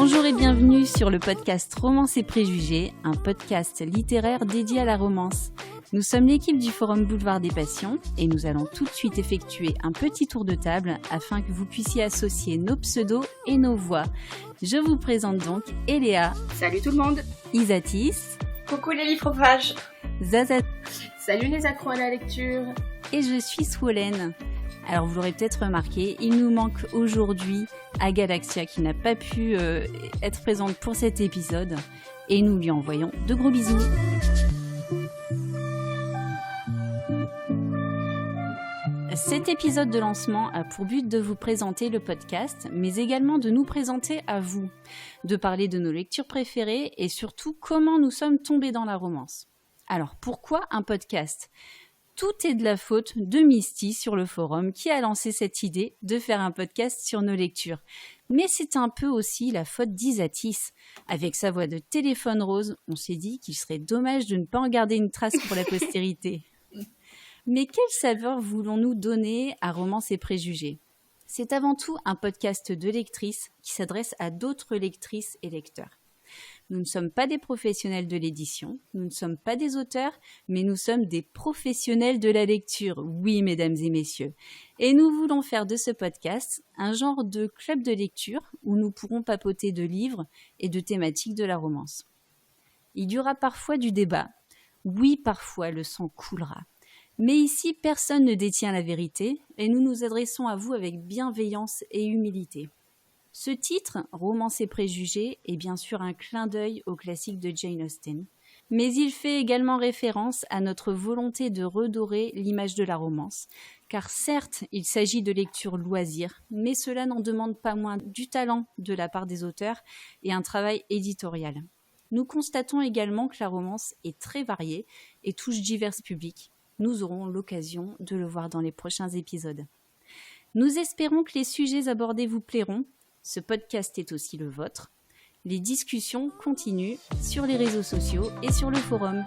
Bonjour et bienvenue sur le podcast Romance et Préjugés, un podcast littéraire dédié à la romance. Nous sommes l'équipe du Forum Boulevard des Passions et nous allons tout de suite effectuer un petit tour de table afin que vous puissiez associer nos pseudos et nos voix. Je vous présente donc Eléa. Salut tout le monde. Isatis. Coucou les livrophages. Zaza. Salut les accros à la lecture. Et je suis Swollen. Alors vous l'aurez peut-être remarqué, il nous manque aujourd'hui Agalaxia qui n'a pas pu être présente pour cet épisode et nous lui envoyons de gros bisous. Cet épisode de lancement a pour but de vous présenter le podcast, mais également de nous présenter à vous, de parler de nos lectures préférées et surtout comment nous sommes tombés dans la romance. Alors pourquoi un podcast ? Tout est de la faute de Misty sur le forum qui a lancé cette idée de faire un podcast sur nos lectures. Mais c'est un peu aussi la faute d'Isatis. Avec sa voix de téléphone rose, on s'est dit qu'il serait dommage de ne pas en garder une trace pour la postérité. Mais quelle saveur voulons-nous donner à Romance et Préjugés ? C'est avant tout un podcast de lectrices qui s'adresse à d'autres lectrices et lecteurs. Nous ne sommes pas des professionnels de l'édition, nous ne sommes pas des auteurs, mais nous sommes des professionnels de la lecture, oui mesdames et messieurs. Et nous voulons faire de ce podcast un genre de club de lecture où nous pourrons papoter de livres et de thématiques de la romance. Il y aura parfois du débat, oui parfois le sang coulera. Mais ici, personne ne détient la vérité et nous nous adressons à vous avec bienveillance et humilité. Ce titre, Romance et Préjugés, est bien sûr un clin d'œil au classique de Jane Austen, mais il fait également référence à notre volonté de redorer l'image de la romance, car certes, il s'agit de lecture loisir, mais cela n'en demande pas moins du talent de la part des auteurs et un travail éditorial. Nous constatons également que la romance est très variée et touche divers publics. Nous aurons l'occasion de le voir dans les prochains épisodes. Nous espérons que les sujets abordés vous plairont. Ce podcast est aussi le vôtre. Les discussions continuent sur les réseaux sociaux et sur le forum.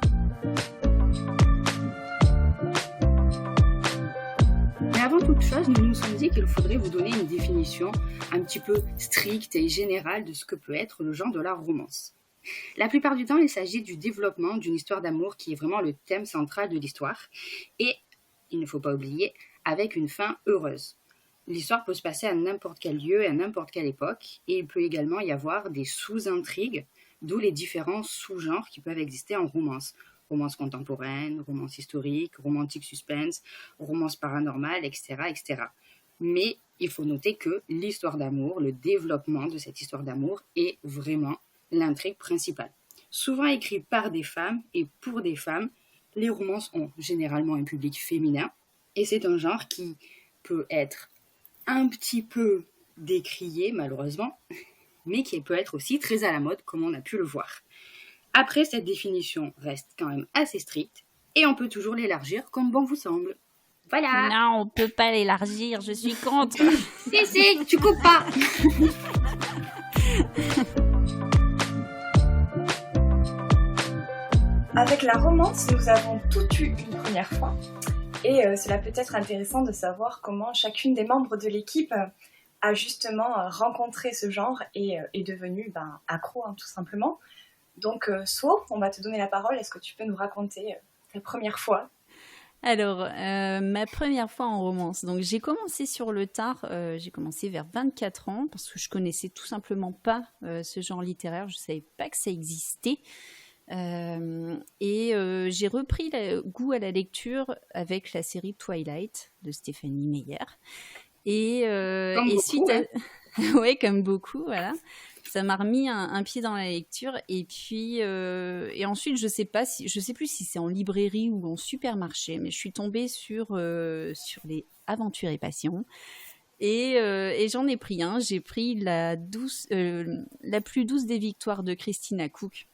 Mais avant toute chose, nous nous sommes dit qu'il faudrait vous donner une définition un petit peu stricte et générale de ce que peut être le genre de la romance. La plupart du temps, il s'agit du développement d'une histoire d'amour qui est vraiment le thème central de l'histoire. Et, il ne faut pas oublier, avec une fin heureuse. L'histoire peut se passer à n'importe quel lieu et à n'importe quelle époque, et il peut également y avoir des sous-intrigues, d'où les différents sous-genres qui peuvent exister en romance. Romance contemporaine, romance historique, romantique suspense, romance paranormale, etc., etc. Mais il faut noter que l'histoire d'amour, le développement de cette histoire d'amour est vraiment l'intrigue principale. Souvent écrit par des femmes et pour des femmes, les romances ont généralement un public féminin, et c'est un genre qui peut être un petit peu décrié malheureusement, mais qui peut être aussi très à la mode comme on a pu le voir. Après, cette définition reste quand même assez stricte et on peut toujours l'élargir comme bon vous semble. Voilà. Non, on peut pas l'élargir, je suis contre. Si, tu coupes pas. Avec la romance, nous avons toutes eu une première fois. Et cela peut être intéressant de savoir comment chacune des membres de l'équipe a justement rencontré ce genre et est devenue accro, tout simplement. Donc, So, on va te donner la parole. Est-ce que tu peux nous raconter ta première fois ? Alors, ma première fois en romance. Donc, j'ai commencé sur le tard. J'ai commencé vers 24 ans parce que je connaissais tout simplement pas ce genre littéraire. Je savais pas que ça existait. J'ai repris goût à la lecture avec la série Twilight de Stephanie Meyer Suite à... ouais, comme beaucoup, voilà, ça m'a remis un pied dans la lecture et puis et ensuite je sais plus si c'est en librairie ou en supermarché, mais je suis tombée sur les Aventures et Passions et j'en ai pris un. J'ai pris la plus douce des victoires de Christina Cook.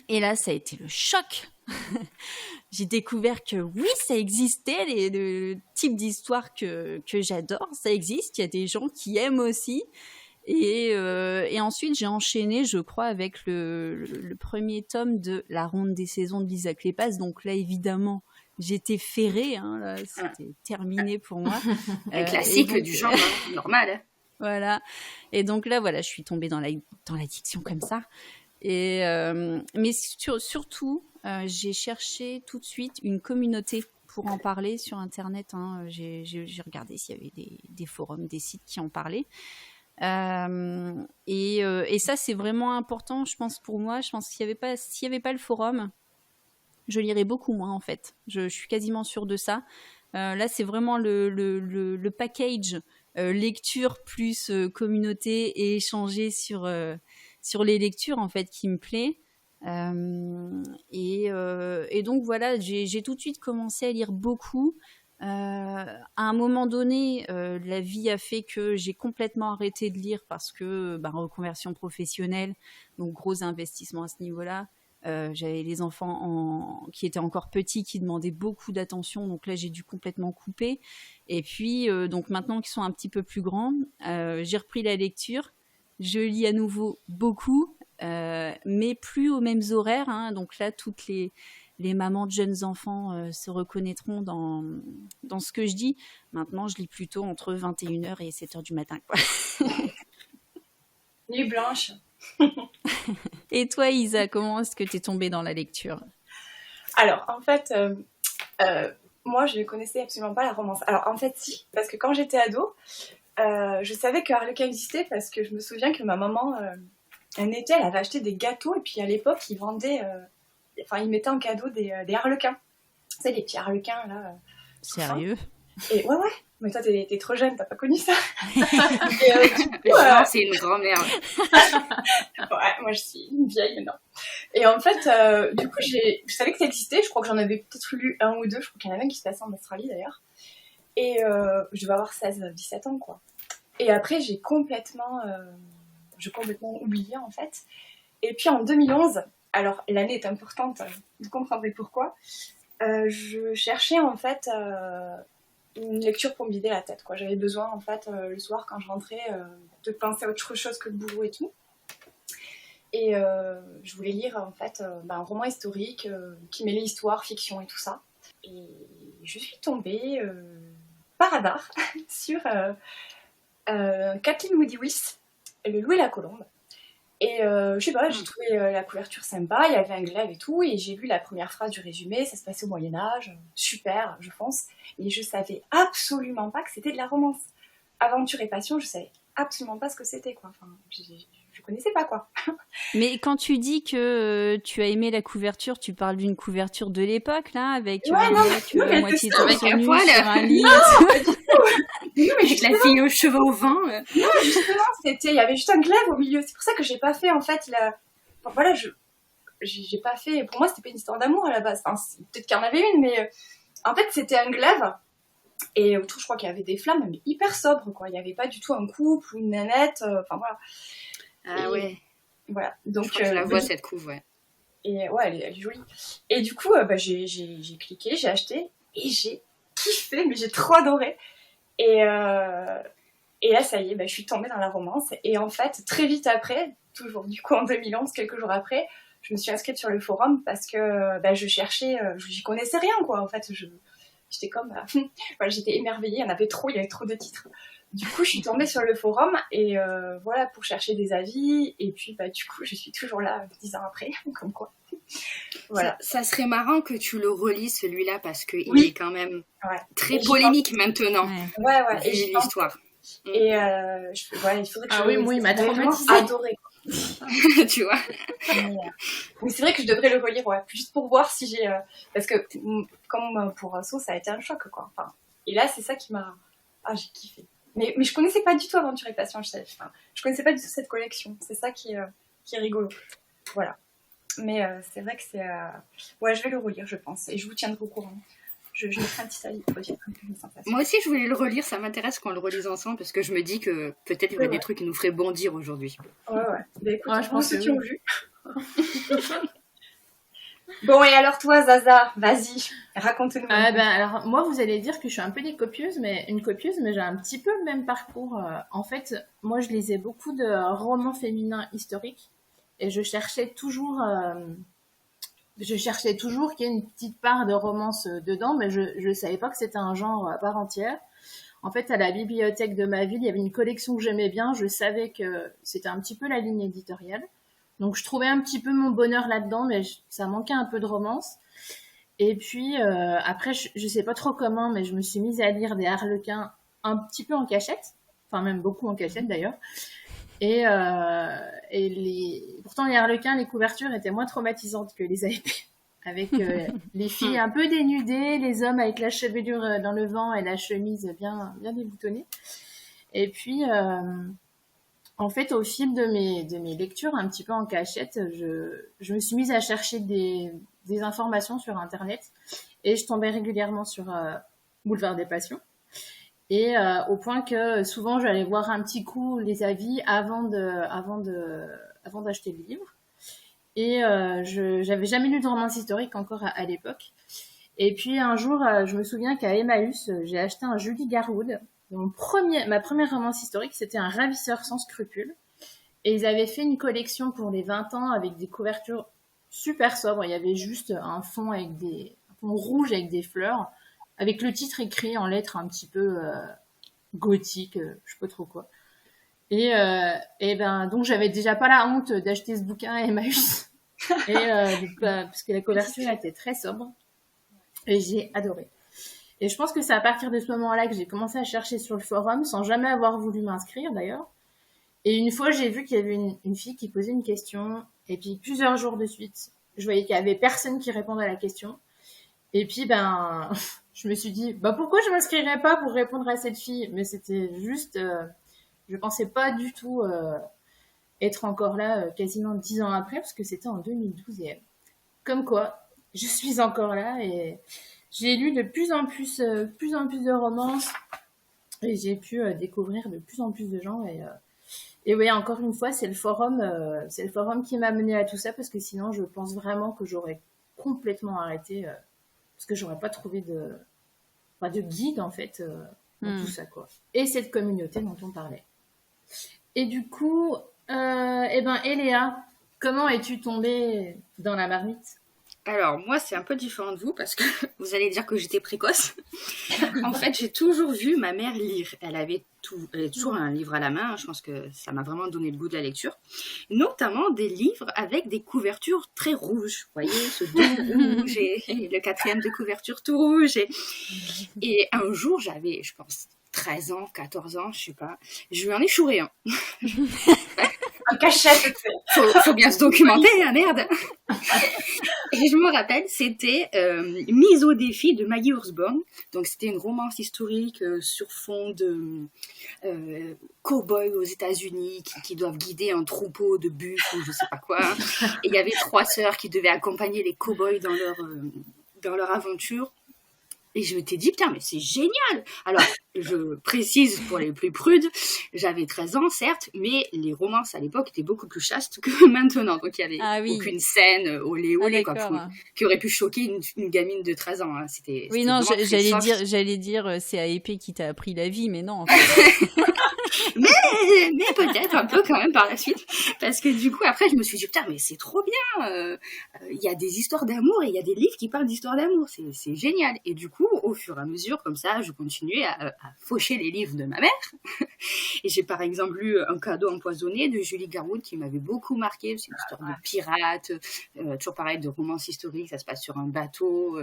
Et là, ça a été le choc. J'ai découvert que oui, ça existait, le type d'histoire que j'adore, ça existe. Il y a des gens qui aiment aussi. Et ensuite, j'ai enchaîné, je crois, avec le premier tome de La Ronde des saisons de Lisa Kleypas. Donc là, évidemment, j'étais ferrée. Là, c'était terminé pour moi. Un classique du genre, normal. Voilà. Et donc là, voilà, je suis tombée dans l'addiction comme ça. Et, mais surtout, j'ai cherché tout de suite une communauté pour en parler sur Internet. Hein. J'ai regardé s'il y avait des forums, des sites qui en parlaient. Et ça, c'est vraiment important, je pense, pour moi. Je pense que s'il y avait pas le forum, je lirais beaucoup moins, en fait. Je suis quasiment sûre de ça. Là, c'est vraiment le package lecture plus communauté et échanger sur les lectures, en fait, qui me plaît. Et donc, voilà, j'ai tout de suite commencé à lire beaucoup. À un moment donné, la vie a fait que j'ai complètement arrêté de lire parce que reconversion professionnelle, donc gros investissement à ce niveau-là. J'avais les enfants qui étaient encore petits, qui demandaient beaucoup d'attention, donc là j'ai dû complètement couper. Et puis donc maintenant qu'ils sont un petit peu plus grands, j'ai repris la lecture. Je lis à nouveau beaucoup, mais plus aux mêmes horaires. Hein. Donc là, toutes les mamans de jeunes enfants se reconnaîtront dans ce que je dis. Maintenant, je lis plutôt entre 21h et 7h du matin, quoi. Nuit blanche. Et toi, Isa, comment est-ce que tu es tombée dans la lecture ? Alors, en fait, moi, je ne connaissais absolument pas la romance. Alors, en fait, si, parce que quand j'étais ado, je savais que Harlequin existait parce que je me souviens que ma maman, un été, elle avait acheté des gâteaux et puis à l'époque, ils vendaient... ils mettaient en cadeau des harlequins. Tu sais, les petits harlequins, là. Sérieux ? Et ouais. Mais toi, t'es trop jeune, t'as pas connu ça. C'est une grand-mère. Ouais, moi, je suis une vieille, non. Et en fait, du coup, je savais que ça existait. Je crois que j'en avais peut-être lu un ou deux. Je crois qu'il y en a un qui se passait en Australie, d'ailleurs. Et je devais avoir 16-17 ans, quoi. Et après, j'ai complètement oublié, en fait. Et puis, en 2011... Alors, l'année est importante, vous comprendrez pourquoi. Je cherchais, en fait, une lecture pour me vider la tête, quoi. J'avais besoin, en fait, le soir, quand je rentrais, de penser à autre chose que le boulot et tout. Et je voulais lire, en fait, un roman historique qui mêlait histoire, fiction et tout ça. Et je suis tombée, par hasard, sur Kathleen Woody-Wyss, Le Loup et la Colombe. Et je sais pas, j'ai trouvé la couverture sympa, il y avait un glaive et tout, et j'ai lu la première phrase du résumé, ça se passait au Moyen-Âge, super, je pense, et je savais absolument pas que c'était de la romance. Aventure et passion, je savais absolument pas ce que c'était, quoi. Enfin, je connaissais pas, quoi. Mais quand tu dis que tu as aimé la couverture, tu parles d'une couverture de l'époque, là, avec Ouais, non, mec à moitié avec un nu poil. sur un lit. Non, mais Avec la fille aux cheveux au vent. Non, justement, il y avait juste un glaive au milieu. C'est pour ça que j'ai pas fait, en fait, Enfin, voilà, j'ai pas fait... Pour moi, c'était pas une histoire d'amour, à la base. Enfin, peut-être qu'il y en avait une, mais... En fait, c'était un glaive. Et autour, je crois qu'il y avait des flammes, mais hyper sobres, quoi. Il y avait pas du tout un couple ou une nanette. Enfin, voilà. Ah ouais. Voilà. Donc, Je crois que je la vois, cette couve, ouais. Et ouais, elle est jolie. Et du coup, j'ai cliqué, j'ai acheté, et j'ai kiffé, mais j'ai trop adoré. Et là, ça y est, je suis tombée dans la romance. Et en fait, très vite après, toujours du coup en 2011, quelques jours après, je me suis inscrite sur le forum parce que je cherchais, j'y connaissais rien, quoi. En fait, j'étais comme... voilà, j'étais émerveillée, il y avait trop de titres. Du coup, je suis tombée sur le forum et voilà, pour chercher des avis. Et puis, du coup, je suis toujours là 10 ans après, comme quoi. Voilà. Ça serait marrant que tu le relis, celui-là, parce qu'il Oui. est quand même très Et polémique maintenant. Ouais. Et j'ai l'histoire. Et il faudrait que moi, il m'a traumatisée. Adoré. Tu vois. Mais c'est vrai que je devrais le relire, juste pour voir si j'ai... parce que, comme pour So, ça a été un choc, quoi. Enfin, et là, c'est ça qui m'a... Ah, j'ai kiffé. Mais je connaissais pas du tout Aventure et Passion, je connaissais pas du tout cette collection. C'est ça qui est rigolo. Voilà. Mais c'est vrai que c'est... je vais le relire, je pense. Et je vous tiendrai au courant. Je mettrai un petit avis pour dire un peu mes sensations. Moi aussi, je voulais le relire. Ça m'intéresse qu'on le relise ensemble parce que je me dis que peut-être il y aurait des trucs qui nous feraient bondir aujourd'hui. Ouais. Écoute, je pense ceux que qui ont vu. Bon, et alors toi, Zaza, vas-y, raconte-nous. Alors, moi, vous allez dire que je suis un peu une copieuse, mais j'ai un petit peu le même parcours. En fait, moi, je lisais beaucoup de romans féminins historiques et je cherchais toujours qu'il y ait une petite part de romance dedans, mais je savais pas que c'était un genre à part entière. En fait, à la bibliothèque de ma ville, il y avait une collection que j'aimais bien. Je savais que c'était un petit peu la ligne éditoriale. Donc, je trouvais un petit peu mon bonheur là-dedans, mais ça manquait un peu de romance. Et puis, après, je sais pas trop comment, mais je me suis mise à lire des Harlequins un petit peu en cachette. Enfin, même beaucoup en cachette, d'ailleurs. Et pourtant, les Harlequins, les couvertures étaient moins traumatisantes que les AEP. Avec les filles un peu dénudées, les hommes avec la chevelure dans le vent et la chemise bien déboutonnée. Et puis, en fait, au fil de mes lectures, un petit peu en cachette, je me suis mise à chercher des informations sur Internet et je tombais régulièrement sur Boulevard des Passions. Et au point que souvent, j'allais voir un petit coup les avis avant d'acheter le livre. Et j'avais jamais lu de romance historique encore à l'époque. Et puis un jour, je me souviens qu'à Emmaüs, j'ai acheté un Julie Garwood. Ma première romance historique, c'était Un ravisseur sans scrupules. Et ils avaient fait une collection pour les 20 ans avec des couvertures super sobres. Il y avait juste un fond rouge avec des fleurs, avec le titre écrit en lettres un petit peu gothique, je sais pas trop quoi. Et donc j'avais déjà pas la honte d'acheter ce bouquin à Emmaüs. Parce que la couverture était très sobre. Et j'ai adoré. Et je pense que c'est à partir de ce moment-là que j'ai commencé à chercher sur le forum, sans jamais avoir voulu m'inscrire d'ailleurs. Et une fois, j'ai vu qu'il y avait une fille qui posait une question. Et puis plusieurs jours de suite, je voyais qu'il y avait personne qui répondait à la question. Et puis, je me suis dit, pourquoi je m'inscrirais pas pour répondre à cette fille? Mais c'était juste, je pensais pas du tout être encore là quasiment 10 ans après, parce que c'était en 2012. Et comme quoi, je suis encore là et j'ai lu de plus en plus de romances et j'ai pu découvrir de plus en plus de gens. Et oui, encore une fois, c'est le forum qui m'a mené à tout ça, parce que sinon, je pense vraiment que j'aurais complètement arrêté. Parce que j'aurais pas trouvé de guide, en fait, dans tout ça, quoi. Et cette communauté dont on parlait. Et du coup, Eléa, comment es-tu tombée dans la marmite? Alors, moi, c'est un peu différent de vous, parce que vous allez dire que j'étais précoce. En fait, j'ai toujours vu ma mère lire. Elle avait toujours un livre à la main. Je pense que ça m'a vraiment donné le goût de la lecture. Notamment des livres avec des couvertures très rouges. Vous voyez, ce dos rouge et le 4e de couverture tout rouge. Et un jour, j'avais, je pense, 13 ans, 14 ans, je sais pas. Je lui en ai chouré un. En cachette. Faut bien se documenter, hein, merde. Et je me rappelle, c'était Mise au défi de Maggie Horsburn. Donc c'était une romance historique sur fond de cow-boys aux États-Unis qui doivent guider un troupeau de buffles ou je sais pas quoi. Et il y avait 3 sœurs qui devaient accompagner les cow-boys dans leur aventure. Et je m'étais dit, putain, mais c'est génial! Alors, je précise pour les plus prudes, j'avais 13 ans, certes, mais les romances à l'époque étaient beaucoup plus chastes que maintenant. Donc, il n'y avait aucune scène olé, qui aurait pu choquer une gamine de 13 ans. Hein. C'était non, j'allais dire, c'est AEP qui t'a appris la vie, mais non, en fait. mais peut-être un peu quand même par la suite, parce que du coup après je me suis dit putain mais c'est trop bien, il y a des histoires d'amour et il y a des livres qui parlent d'histoires d'amour, c'est génial. Et du coup au fur et à mesure comme ça je continuais à faucher les livres de ma mère et j'ai par exemple lu Un cadeau empoisonné de Julie Garwood qui m'avait beaucoup marqué. C'est une histoire de pirates, toujours pareil, de romance historique, ça se passe sur un bateau,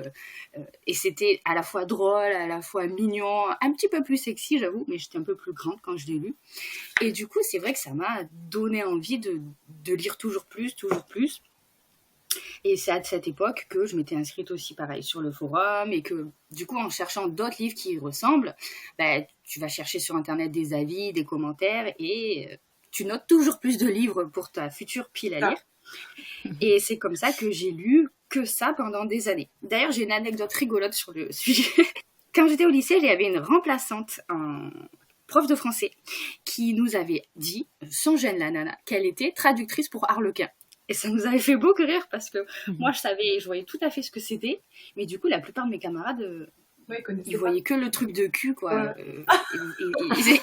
et c'était à la fois drôle, à la fois mignon, un petit peu plus sexy j'avoue, mais j'étais un peu plus grande quand je l'ai lu. Et du coup, c'est vrai que ça m'a donné envie de lire toujours plus. Et c'est à cette époque que je m'étais inscrite aussi pareil sur le forum et que du coup, en cherchant d'autres livres qui y ressemblent, tu vas chercher sur Internet des avis, des commentaires et tu notes toujours plus de livres pour ta future pile à lire. Et c'est comme ça que j'ai lu que ça pendant des années. D'ailleurs, j'ai une anecdote rigolote sur le sujet. Quand j'étais au lycée, j'avais une remplaçante en prof de français qui nous avait dit, sans gêne la nana, qu'elle était traductrice pour Harlequin. Et ça nous avait fait beaucoup rire parce que moi je voyais tout à fait ce que c'était, mais du coup la plupart de mes camarades ils voyaient que le truc de cul quoi.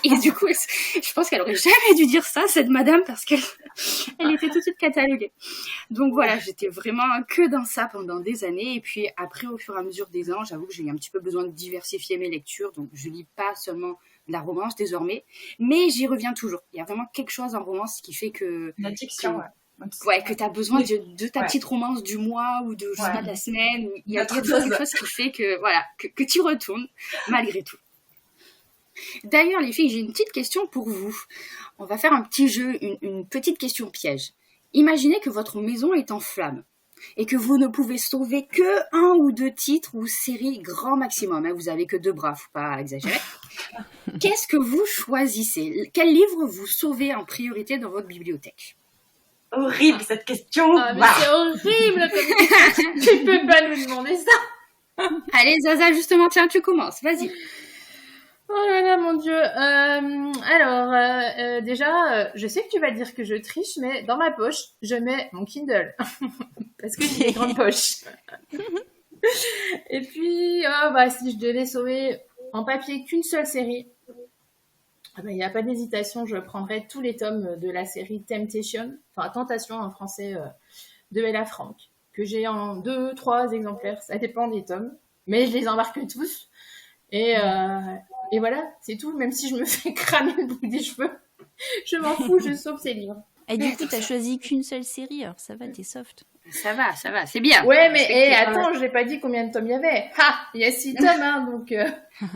Et du coup je pense qu'elle aurait jamais dû dire ça cette madame, parce qu'elle Elle était tout de suite cataloguée. Donc voilà, j'étais vraiment que dans ça pendant des années. Et puis après, au fur et à mesure des ans, j'avoue que j'ai eu un petit peu besoin de diversifier mes lectures. Donc je lis pas seulement de la romance désormais, mais j'y reviens toujours. Il y a vraiment quelque chose en romance qui fait que... L'addiction, que tu as besoin de ta petite romance du mois ou de, je sais pas, de la semaine. Il y a toujours quelque chose qui fait que, voilà, que tu retournes malgré tout. D'ailleurs, les filles, j'ai une petite question pour vous. On va faire un petit jeu, une petite question piège. Imaginez que votre maison est en flammes et que vous ne pouvez sauver que 1 ou 2 titres ou séries grand maximum. Vous avez que 2 bras, faut pas exagérer. Qu'est-ce que vous choisissez? Quel livre vous sauvez en priorité dans votre bibliothèque? Horrible cette question. Ah, mais c'est horrible comme... Tu peux pas nous demander ça. Allez Zaza, justement, tiens, tu commences, vas-y. Oh là là, mon Dieu. Déjà, je sais que tu vas dire que je triche, mais dans ma poche, je mets mon Kindle. Parce que j'ai des grandes poches. Et puis, si je devais sauver en papier qu'une seule série, il n'y a pas d'hésitation, je prendrais tous les tomes de la série Temptation, enfin Tentation en français, de Ella Frank, que j'ai en 2-3 exemplaires, ça dépend des tomes, mais je les embarque tous. Et voilà, c'est tout, même si je me fais cramer le bout des cheveux, je m'en fous, je sauve ces livres. Et du coup, t'as choisi qu'une seule série, alors ça va, t'es soft. Ça va, c'est bien. Ouais, mais attends, je n'ai pas dit combien de tomes il y avait. Il y a 6 tomes, hein, donc...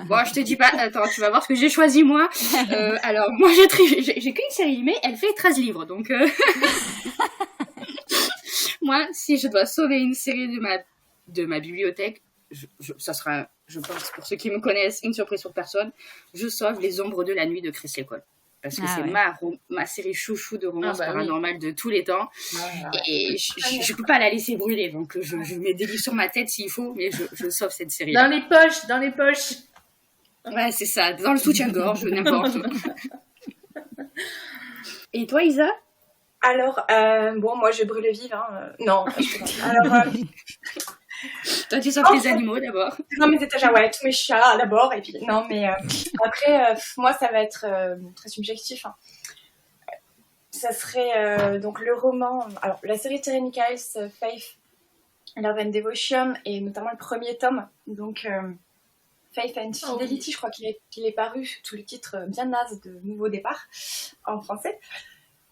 Bon, je te dis pas, attends, tu vas voir ce que j'ai choisi moi. Alors, moi j'ai qu'une série, mais elle fait 13 livres, donc... Moi, si je dois sauver une série de ma bibliothèque, ça sera, je pense, pour ceux qui me connaissent, une surprise pour personne, je sauve Les Ombres de la Nuit de Chris Lecole. Parce que c'est ma série chouchou de romance paranormale de tous les temps. Et je peux pas la laisser brûler. Donc, je mets des livres sur ma tête s'il faut, mais je sauve cette série. Dans les poches. Ouais, c'est ça. Dans le soutien-gorge, n'importe. Et toi, Isa? Alors, moi, je brûle vive. Non, alors... Toi, tu sauves les animaux d'abord. Non, mais déjà, tous mes chats d'abord. Et puis, non, mais après, moi, ça va être très subjectif. Ça serait donc le roman. Alors, la série Terry Michaels, Faith, Love and Devotion, et notamment le premier tome. Donc, Faith and Fidelity, je crois qu'il est paru sous le titre bien naze de Nouveau Départ en français.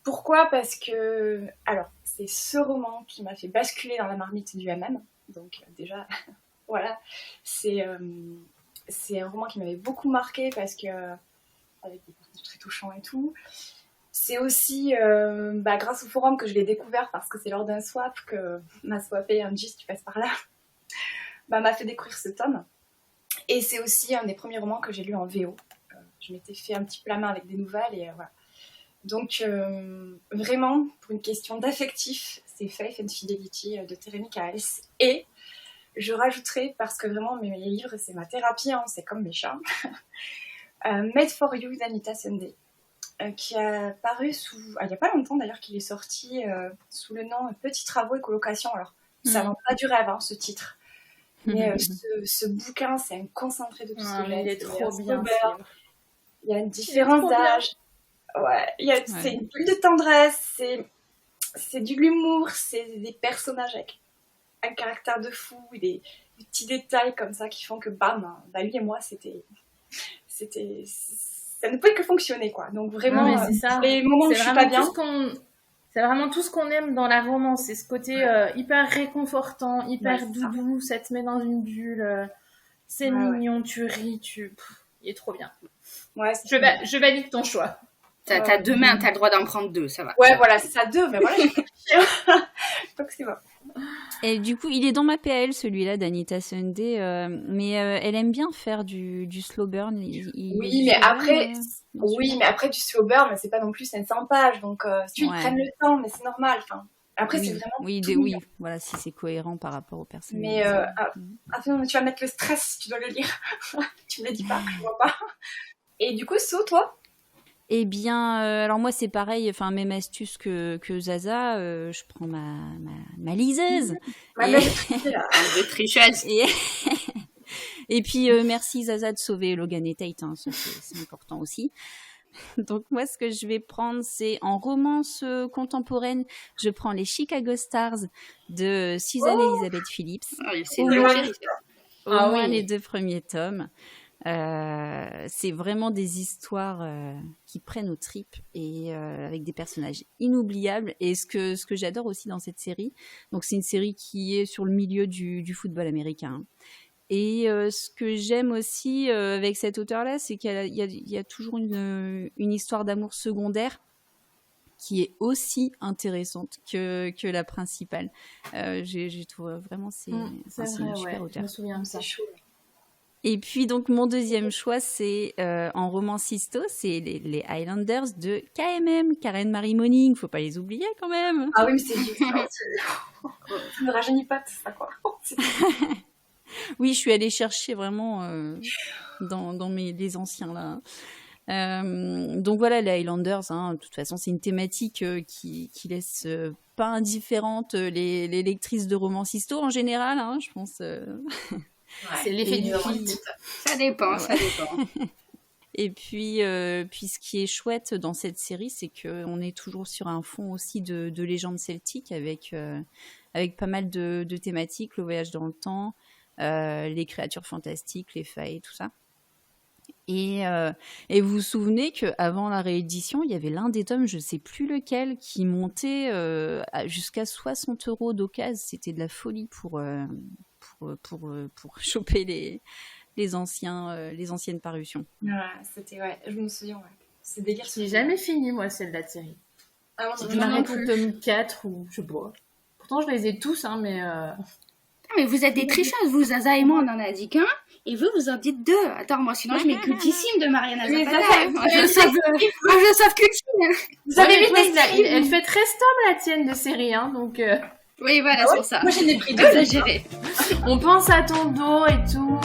Pourquoi? Parce que, alors, c'est ce roman qui m'a fait basculer dans la marmite du MM. Donc déjà, voilà, c'est un roman qui m'avait beaucoup marqué parce que, avec des personnages très touchants et tout. C'est aussi grâce au forum que je l'ai découvert parce que c'est lors d'un swap que m'a swappé un gist, tu passes par là, m'a fait découvrir ce tome. Et c'est aussi un des premiers romans que j'ai lu en VO. Je m'étais fait un petit peu la main avec des nouvelles et voilà. Donc, vraiment, pour une question d'affectif, c'est Faith and Fidelity de Terry Michaels. Et je rajouterai, parce que vraiment, mes livres, c'est ma thérapie, c'est comme mes chats, Made for You d'Anita Sunday, qui a paru il n'y a pas longtemps d'ailleurs, qu'il est sorti sous le nom Petits travaux et colocation. Alors, ça vend pas du rêve, ce titre. Mais ce bouquin, c'est un concentré de tout ce que j'aime. Il est trop bien. Il y a une différence d'âge. Ouais, c'est une bulle de tendresse, c'est de l'humour, c'est des personnages avec un caractère de fou, des petits détails comme ça qui font que bam, lui et moi, ça ne pouvait que fonctionner, quoi. Donc vraiment, c'est ça. Les moments où je suis pas bien... C'est vraiment tout ce qu'on aime dans la romance, c'est ce côté hyper réconfortant, hyper doudou, ça te met dans une bulle, c'est mignon, tu ris, il est trop bien. Ouais, je valide ton choix. T'as 2 mains, t'as le droit d'en prendre 2, ça va. Ouais, voilà, c'est ça, 2, mais voilà, donc c'est bon. Et du coup, il est dans ma PL, celui-là d'Anita Sunday, mais elle aime bien faire du slow burn. Oui, mais après du slow burn, c'est pas non plus 500 pages, donc si ils prennent le temps, mais c'est normal. Après, c'est vraiment oui, voilà, si c'est cohérent par rapport aux personnes. Mais tu vas mettre le stress si tu dois le lire. Tu me le dis pas, je vois pas. Et du coup, toi Eh bien, alors moi c'est pareil, même astuce que Zaza, je prends ma liseuse. De tricheuse. Et puis merci Zaza de sauver Logan et Tate, ça c'est important aussi. Donc moi, ce que je vais prendre, c'est en romance contemporaine, je prends les Chicago Stars de Suzanne Elizabeth Phillips. C'est Au une moins, série, ça. au moins les 2 premiers tomes. C'est vraiment des histoires qui prennent aux tripes et avec des personnages inoubliables. Et ce que j'adore aussi dans cette série, donc c'est une série qui est sur le milieu du football américain. Et ce que j'aime aussi avec cet auteur-là, c'est qu'il y a toujours une histoire d'amour secondaire qui est aussi intéressante que la principale. J'ai trouvé vraiment c'est une super auteur. Je me souviens de ça. C'est chaud. Et puis donc mon deuxième choix, c'est en romancisto, c'est les Highlanders de KMM, Karen Marie Moning, faut pas les oublier quand même. Ah oui, mais c'est différent. Ça ne rajeunit pas tout ça, quoi. Oui, je suis allée chercher vraiment dans les anciens là. Donc voilà, les Highlanders, de toute façon, c'est une thématique qui laisse pas indifférente les lectrices de romancisto en général, je pense. C'est l'effet du film. Ça dépend, ça dépend. Et puis ce qui est chouette dans cette série, c'est qu'on est toujours sur un fond aussi de légendes celtiques avec pas mal de thématiques, le voyage dans le temps, les créatures fantastiques, les failles, tout ça. Et vous vous souvenez qu'avant la réédition, il y avait l'un des tomes, je ne sais plus lequel, qui montait jusqu'à 60 € d'occasion. C'était de la folie pour choper les anciennes parutions. Ouais, je me souviens, c'est délire. J'ai jamais fini, moi, celle-là de série. Ah, je m'arrête au tome 4 ou je sais pas. Pourtant, je les ai tous, mais... Mais vous êtes des tricheuses, vous, Zaza et moi, on en a dit qu'un, et vous en dites 2. Attends, moi, sinon, je mets cultissime de Mariana Zapata. Moi, je sauve cultime. Vous avez vu elle fait 13 tomes, la tienne, de série, donc... Oui, voilà, c'est pour ça. Moi, j'en ai pris 2. Exagéré. On pense à ton dos et tout.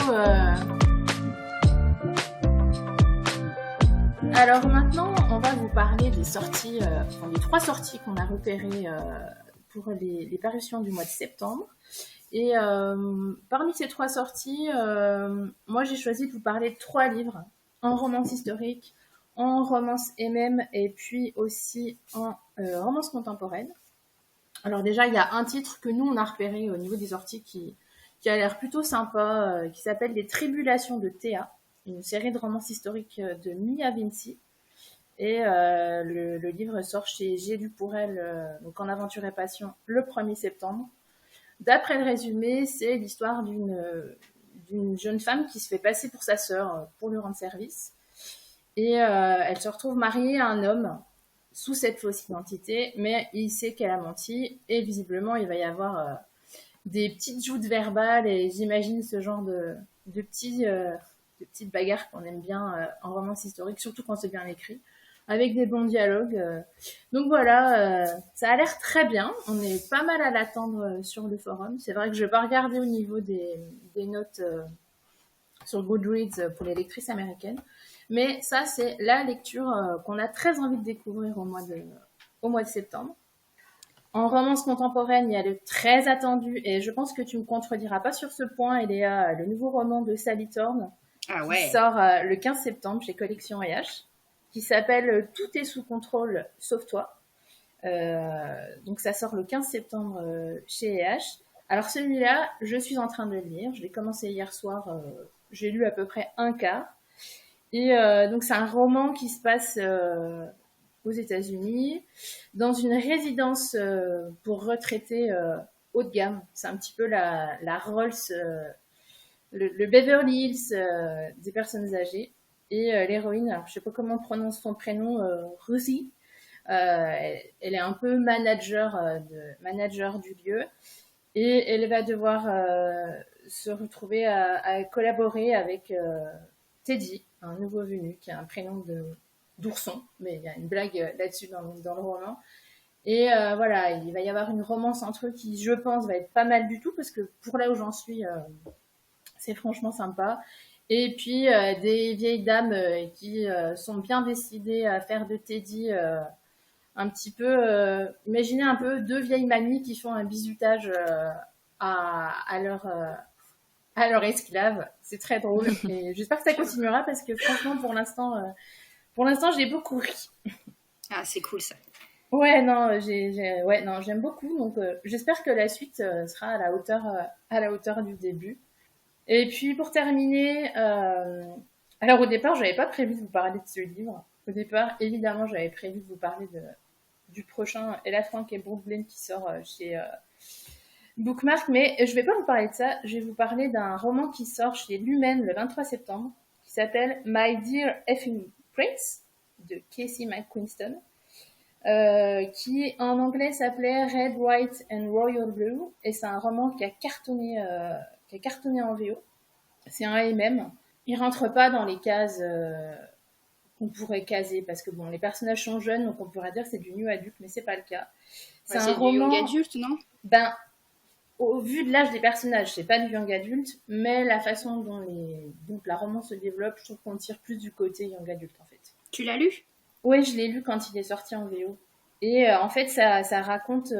Alors maintenant, on va vous parler des sorties, les 3 sorties qu'on a repérées pour les parutions du mois de septembre. Et parmi ces 3 sorties, moi j'ai choisi de vous parler de 3 livres en romance historique, en romance MM et puis aussi en romance contemporaine. Alors déjà, il y a un titre que nous, on a repéré au niveau des sorties qui a l'air plutôt sympa, qui s'appelle Les Tribulations de Théa, une série de romances historiques de Mia Vinci. Et le livre sort chez J'ai lu pour elle, donc en aventure et passion, le 1er septembre. D'après le résumé, c'est l'histoire d'une jeune femme qui se fait passer pour sa sœur pour lui rendre service. Et elle se retrouve mariée à un homme sous cette fausse identité, mais il sait qu'elle a menti et visiblement il va y avoir des petites joutes verbales et j'imagine ce genre de petites bagarres qu'on aime bien en romance historique, surtout quand c'est bien écrit, avec des bons dialogues. Donc voilà, ça a l'air très bien, on est pas mal à l'attendre sur le forum. C'est vrai que je vais pas regarder au niveau des notes sur Goodreads pour les lectrices américaines. Mais ça, c'est la lecture qu'on a très envie de découvrir au mois de septembre. En romance contemporaine, il y a le très attendu, et je pense que tu ne me contrediras pas sur ce point, il y a le nouveau roman de Sally Thorne qui sort le 15 septembre chez Collection EH, qui s'appelle « Tout est sous contrôle, sauf toi ». Donc ça sort le 15 septembre chez EH. Alors celui-là, je suis en train de le lire, je l'ai commencé hier soir, j'ai lu à peu près un quart. Et donc c'est un roman qui se passe aux États-Unis, dans une résidence pour retraités haut de gamme. C'est un petit peu la Rolls, le Beverly Hills des personnes âgées. Et l'héroïne, alors je sais pas comment on prononce son prénom, Rosie, elle est un peu manager du lieu. Et elle va devoir se retrouver à collaborer avec Teddy, un nouveau venu, qui a un prénom d'ourson, mais il y a une blague là-dessus dans le roman. Et voilà, il va y avoir une romance entre eux qui, je pense, va être pas mal du tout, parce que pour là où j'en suis, c'est franchement sympa. Et puis, des vieilles dames qui sont bien décidées à faire de Teddy un petit peu... imaginez un peu 2 vieilles mamies qui font un bizutage à leur esclave. C'est très drôle. Et j'espère que ça continuera parce que franchement, pour l'instant, Pour l'instant, j'ai beaucoup ri. Ah, c'est cool ça. Ouais, non, j'aime beaucoup. Donc, j'espère que la suite sera à la hauteur du début. Et puis, pour terminer, alors au départ, j'avais pas prévu de vous parler de ce livre. Au départ, évidemment, j'avais prévu de vous parler du prochain Ella Frank et Brooklyn qui sort chez Bookmark, mais je vais pas vous parler de ça. Je vais vous parler d'un roman qui sort chez Lumen le 23 septembre, qui s'appelle My Dear Effing Prince de Casey McQuiston. Qui en anglais s'appelait Red, White and Royal Blue, et c'est un roman qui a cartonné en VO. C'est un MM. Il rentre pas dans les cases qu'on pourrait caser, parce que bon, les personnages sont jeunes, donc on pourrait dire que c'est du new adulte, mais c'est pas le cas. C'est un roman du young adulte, non? Ben, au vu de l'âge des personnages, c'est pas du young adulte, mais la façon dont la romance se développe, je trouve qu'on tire plus du côté young adulte en fait. Tu l'as lu? Oui, je l'ai lu quand il est sorti en VO. Et en fait, ça raconte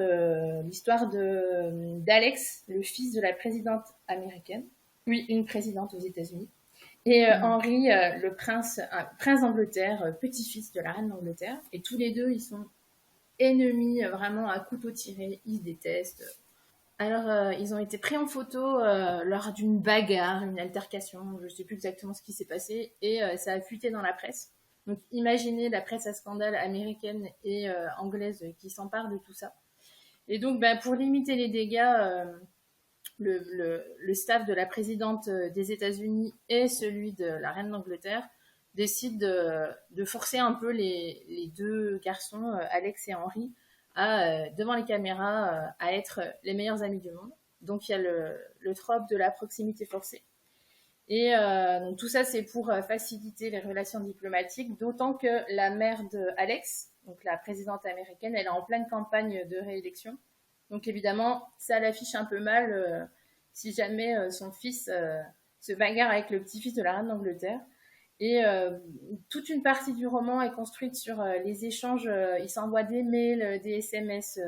l'histoire d'Alex, le fils de la présidente américaine. Oui, une présidente aux États-Unis. Et Henry, le prince d'Angleterre, petit-fils de la reine d'Angleterre. Et tous les deux, ils sont ennemis, vraiment à couteau tiré. Ils se détestent. Alors, ils ont été pris en photo lors d'une bagarre, une altercation. Je ne sais plus exactement ce qui s'est passé. Et ça a fuité dans la presse. Donc, imaginez la presse à scandale américaine et anglaise qui s'empare de tout ça. Et donc, pour limiter les dégâts, le staff de la présidente des États-Unis et celui de la reine d'Angleterre décident de forcer un peu les deux garçons, Alex et Henry, devant les caméras, à être les meilleurs amis du monde. Donc, il y a le trope de la proximité forcée. Et donc tout ça, c'est pour faciliter les relations diplomatiques, d'autant que la mère de Alex, donc la présidente américaine, elle est en pleine campagne de réélection. Donc évidemment, ça l'affiche un peu mal si jamais son fils se bagarre avec le petit-fils de la reine d'Angleterre. Et toute une partie du roman est construite sur les échanges. Ils s'envoient des mails, des SMS.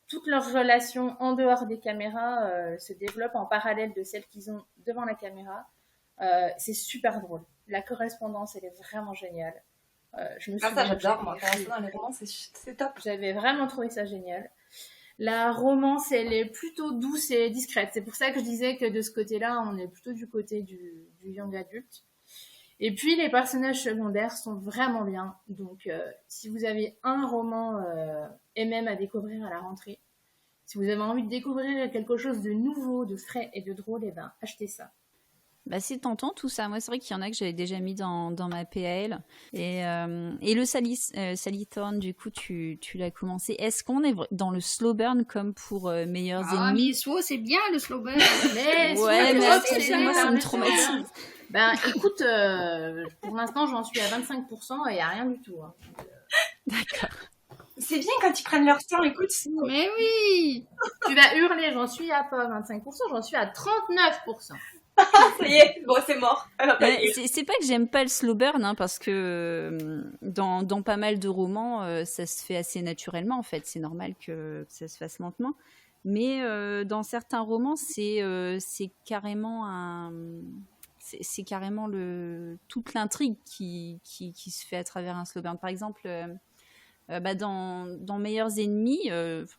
Toutes leurs relations en dehors des caméras se développent en parallèle de celles qu'ils ont devant la caméra. C'est super drôle. La correspondance, elle est vraiment géniale. Je me ça, j'adore, moi. Dans les romans, c'est top. J'avais vraiment trouvé ça génial. La romance, elle est plutôt douce et discrète. C'est pour ça que je disais que de ce côté-là, on est plutôt du côté du young adulte. Et puis, les personnages secondaires sont vraiment bien. Donc, si vous avez un roman MM à découvrir à la rentrée, si vous avez envie de découvrir quelque chose de nouveau, de frais et de drôle, achetez ça. C'est tentant tout ça. Moi, c'est vrai qu'il y en a que j'avais déjà mis dans ma PAL. Et le Sally Thorne, du coup, tu l'as commencé. Est-ce qu'on est dans le slow burn comme pour Meilleurs Ennemis? Ah, mais Swo, c'est bien le slow burn. Mais moi, ça me traumatise. Écoute, pour l'instant, j'en suis à 25% et il n'y a rien du tout. Hein. D'accord. C'est bien quand ils prennent leur temps, écoute. Mais oui. Tu vas hurler, j'en suis à pas 25%, j'en suis à 39%. Ça y est, bon, c'est mort. C'est pas que j'aime pas le slow burn, hein, parce que dans pas mal de romans, ça se fait assez naturellement, en fait. C'est normal que ça se fasse lentement. Mais dans certains romans, c'est carrément c'est carrément toute l'intrigue qui se fait à travers un slow burn. Par exemple, dans Meilleurs Ennemis,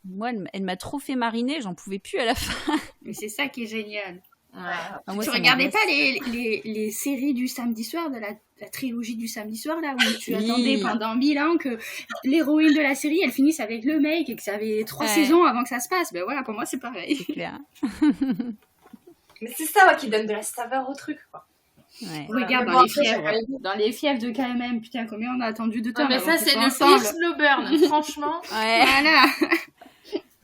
moi, elle m'a trop fait mariner, j'en pouvais plus à la fin. Mais c'est ça qui est génial. Ouais. Moi, tu regardais pas les séries du samedi soir, de la trilogie du samedi soir, là, où tu attendais pendant 1000 ans que l'héroïne de la série, elle finisse avec le mec et que ça avait 3 saisons avant que ça se passe. Ben voilà, pour moi, c'est pareil. C'est clair. Mais c'est ça qui donne de la saveur au truc, quoi. Ouais. Regarde dans les fièvres de KMM, putain, combien on a attendu de temps. Mais ça, c'est le pire slow burn, franchement. Ouais. Voilà.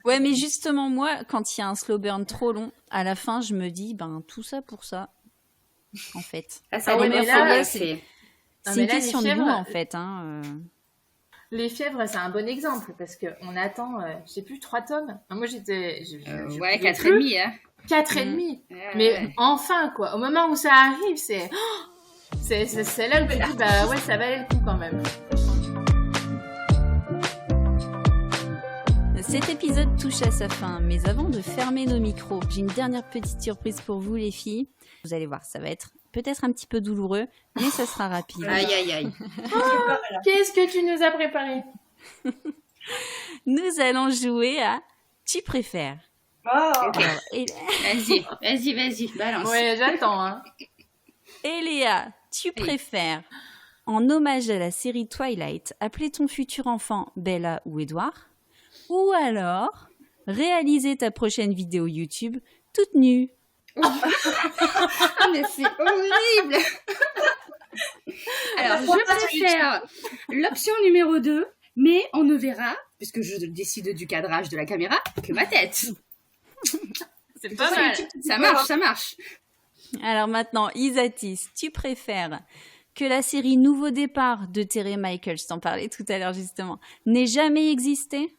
Ouais, mais justement, moi, quand il y a un slow burn trop long, à la fin, je me dis, tout ça pour ça, en fait. C'est une question de goût, en fait. Hein. Les fièvres, c'est un bon exemple, parce qu'on attend, je sais plus, 3 tomes. Moi, j'étais... 4,5, hein. 4,5. Mais enfin, quoi. Au moment où ça arrive, c'est là où tu dis, ouais, ça valait le coup quand même. Cet épisode touche à sa fin, mais avant de fermer nos micros, j'ai une dernière petite surprise pour vous les filles. Vous allez voir, ça va être peut-être un petit peu douloureux, mais ça sera rapide. Aïe, aïe, aïe. Qu'est-ce que tu nous as préparé? Nous allons jouer à Tu préfères. Oh. Alors, Vas-y, balance. Ouais, j'attends. Hein. Eléa, tu préfères, en hommage à la série Twilight, appeler ton futur enfant Bella ou Edouard, ou alors réaliser ta prochaine vidéo YouTube toute nue? Ah, mais c'est horrible. Alors, je préfère l'option numéro 2, mais on ne verra, puisque je décide du cadrage de la caméra, que ma tête. C'est pas mal. Ça marche. Alors maintenant, Isatis, tu préfères que la série Nouveau Départ de Terry Michael, je t'en parlais tout à l'heure justement, n'ait jamais existé,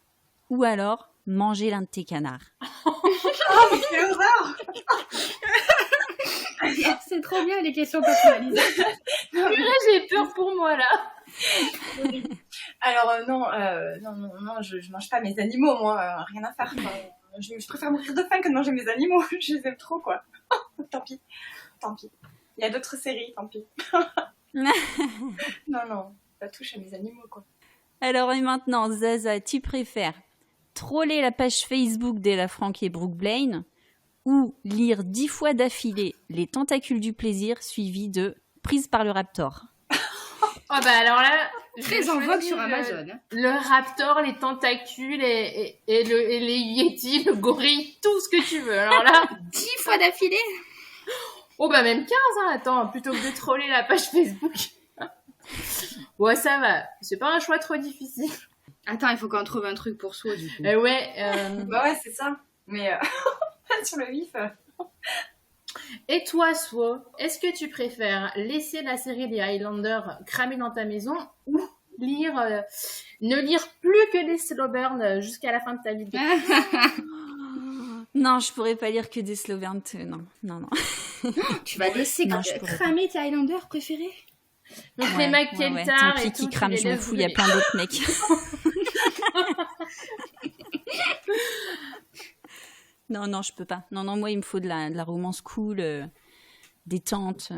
ou alors manger l'un de tes canards? Oh, mais quelle horreur. C'est trop bien les questions personnalisées. J'ai peur pour moi là. Alors non, je mange pas mes animaux, moi, rien à faire. Quoi. Je préfère mourir de faim que de manger mes animaux. Je les aime trop, quoi. Tant pis. Il y a d'autres séries, tant pis. Non, pas touche à mes animaux, quoi. Alors et maintenant, Zaza, tu préfères troller la page Facebook d'Ella Frank et Brooke Blaine ou lire 10 fois d'affilée Les Tentacules du plaisir suivi de Prise par le Raptor? Oh bah alors là, Très en vogue sur Amazon. Le raptor, les tentacules et les yétis, le gorille, tout ce que tu veux. Alors là, 10 fois d'affilée. oh bah même 15, hein, attends, plutôt que de troller la page Facebook. Ouais, ça va, c'est pas un choix trop difficile. Attends, il faut qu'on trouve un truc pour soi, du coup. Bah ouais, c'est ça. Mais sur le vif. Et toi, Swo, est-ce que tu préfères laisser la série des Highlanders cramer dans ta maison ou ne lire plus que des slow burn jusqu'à la fin de ta vie? Non, je pourrais pas lire que des slow burn. Non. Tu vas laisser cramer tes Highlanders préférés? Donc les mecs Tant Keltar pis et qui tout, crament, je m'en fous, il y a plein d'autres mecs. Non, je peux pas. Non, moi, il me faut de la romance cool, détente.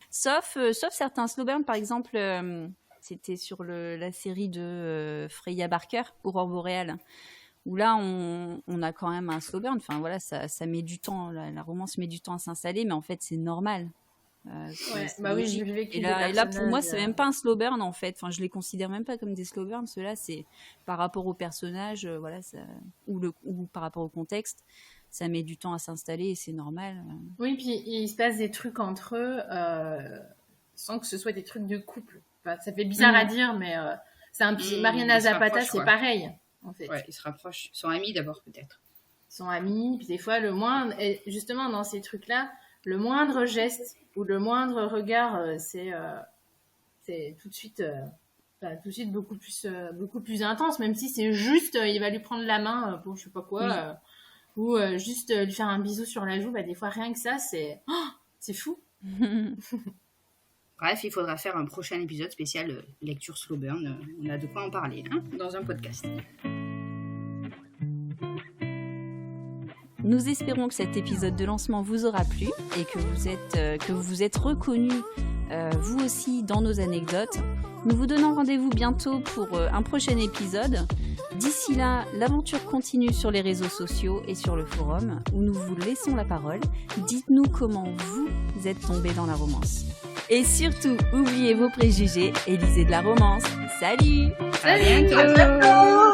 Sauf certains slow burn, par exemple, c'était sur la série de Freya Barker, Aurore Boréale, où là, on a quand même un slow burn. Enfin, voilà, ça met du temps, la romance met du temps à s'installer, mais en fait, c'est normal. Oui, j'ai vécu. Et là, pour moi, c'est même pas un slow burn en fait. Enfin, je les considère même pas comme des slow burns. Ceux-là, c'est par rapport au personnage, ou par rapport au contexte, ça met du temps à s'installer et c'est normal. Oui, puis il se passe des trucs entre eux sans que ce soit des trucs de couple. Enfin, ça fait bizarre à dire, mais c'est un petit. Mariana Zapata, c'est pareil en fait. Ouais, ils se rapprochent. Ils sont amis d'abord peut-être. Ils sont amis, puis des fois le moindre, et justement dans ces trucs-là, le moindre geste ou le moindre regard, c'est tout de suite beaucoup plus intense, même si c'est juste, il va lui prendre la main pour je sais pas quoi, ou juste lui faire un bisou sur la joue. Bah, des fois, rien que ça, c'est fou. Bref, il faudra faire un prochain épisode spécial lecture slow burn. On a de quoi en parler dans un podcast. Nous espérons que cet épisode de lancement vous aura plu et que vous vous êtes reconnus, vous aussi, dans nos anecdotes. Nous vous donnons rendez-vous bientôt pour un prochain épisode. D'ici là, l'aventure continue sur les réseaux sociaux et sur le forum où nous vous laissons la parole. Dites-nous comment vous êtes tombés dans la romance. Et surtout, oubliez vos préjugés et lisez de la romance. Salut! À bientôt! À bientôt.